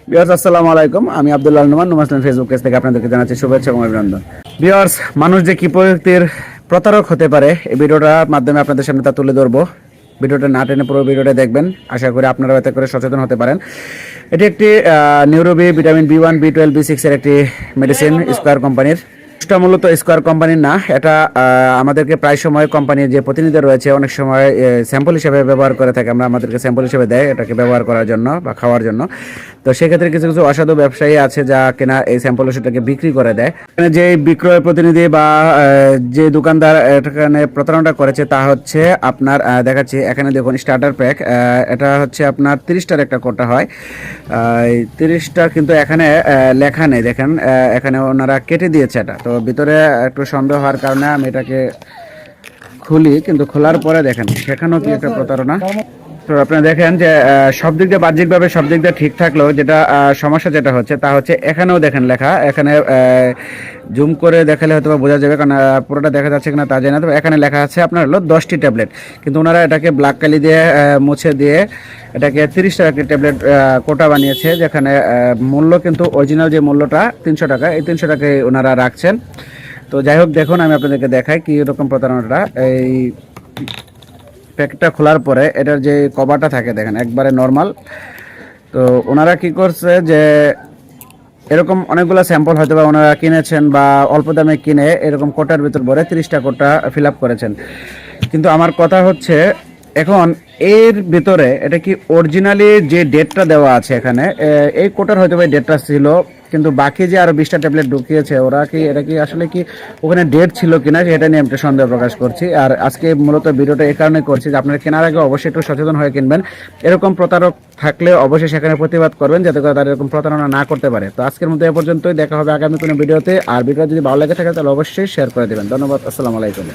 Viewers আসসালামু আলাইকুম, আমি আব্দুল্লাহ নুমান নুমাসলাম ফেসবুক পেজ থেকে আপনাদেরকে জানাচ্ছি শুভেচ্ছা এবং অভিনন্দন। ভিউয়ার্স, মানুষ যে কি প্রযুক্তির প্রতারক হতে পারে এই ভিডিওটার মাধ্যমে আপনাদের সামনে তা তুলে ধরবো। ভিডিওটা না টেনে পুরো ভিডিওটা দেখবেন, আশা করি আপনারা এতে করে সচেতন হতে পারেন। এটি একটি নিউরোবি ভিটামিন B1 B12 B6 এর একটি মেডিসিন স্কয়ার কোম্পানির। এটা মূলত স্কয়ার কোম্পানির না, এটা আমাদেরকে প্রায় সময় কোম্পানির যে প্রতিনিধি রয়েছে অনেক সময় স্যাম্পল হিসেবে ব্যবহার করে থাকে, আমাদেরকে স্যাম্পল হিসেবে দেয় এটাকে ব্যবহার করার জন্য বা খাওয়ার জন্য। তো সেক্ষেত্রে কিছু কিছু অসাধু ব্যবসায়ী আছে যা কিনা এই স্যাম্পল ওষুধটাকে বিক্রি করে দেয়। এখানে যে বিক্রয় প্রতিনিধি বা যে দোকানদার এখানে প্রতারণাটা করেছে তা হচ্ছে আপনার দেখাচ্ছি এখানে দেখুন স্টার্টার প্যাক, এটা হচ্ছে আপনার 30টার একটা কোটা হয়। 30টা কিন্তু এখানে লেখা নেই, দেখেন এখানে ওনারা কেটে দিয়েছে এটা। তো ভিতরে একটু সন্দেহ হওয়ার কারণে আমি এটাকে খুলি, কিন্তু খোলার পরে দেখেন সেখানেও কি একটা প্রতারণা। তো আপনারা দেখেন যে সব দিক দিয়ে বাহ্যিকভাবে সব দিক দিয়ে ঠিক থাকলেও যেটা সমস্যা যেটা হচ্ছে তা হচ্ছে এখানেও দেখেন লেখা, এখানে জুম করে দেখালে হয়তো বোঝা যাবে, কারণ পুরোটা দেখা যাচ্ছে কিনা তা জানি না। তবে এখানে লেখা আছে আপনার হলো 10টি ট্যাবলেট, কিন্তু ওনারা এটাকে ব্ল্যাক কালি দিয়ে মুছে দিয়ে এটাকে 30 টাকা একটি ট্যাবলেট কোটা বানিয়েছে, যেখানে মূল্য কিন্তু অরিজিনাল যে মূল্যটা 300 টাকা, এই 300 টাকায় ওনারা রাখছেন। তো যাই হোক, দেখুন আমি আপনাদেরকে দেখাই কি রকম প্রতারণাটা। এই প্যাকেটটা খোলার পরে এটার যে কভারটা থাকে দেখেন একবারে নর্মাল। তো ওনারা কি করছে যে এরকম অনেকগুলো স্যাম্পল হয়তো বা ওনারা কিনেছেন বা অল্প দামে কিনে এরকম কোটার ভিতর ভরে 30টা কোটা ফিল আপ করেছেন। কিন্তু আমার কথা হচ্ছে এখন এর ভিতরে এটা কি অরিজিনালি যে ডেটটা দেওয়া আছে এখানে, এই কোটার হয়তো বা ডেটটা ছিল, কিন্তু বাকি যে আরো 20টা ট্যাবলেট ঢুকিয়েছে ওরা কি এটা কি আসলে কি ওখানে ডেট ছিল কিনা সেটা নিয়ে একটা সন্দেহ প্রকাশ করছি। আর আজকে মূলত ভিডিওটা এই কারণে করছি যে আপনারা কেনার আগে অবশ্যই একটু সচেতন হয়ে কিনবেন। এরকম প্রতারক থাকলে অবশ্যই সেখানে প্রতিবাদ করবেন যাতে করে তারা এরকম প্রতারণা না করতে পারে। তো আজকের মতো এ পর্যন্তই, দেখা হবে আগামী কোনো ভিডিওতে। আর ভিডিও যদি ভালো লেগে থাকে তাহলে অবশ্যই শেয়ার করে দেবেন। ধন্যবাদ, আসসালামু আলাইকুম।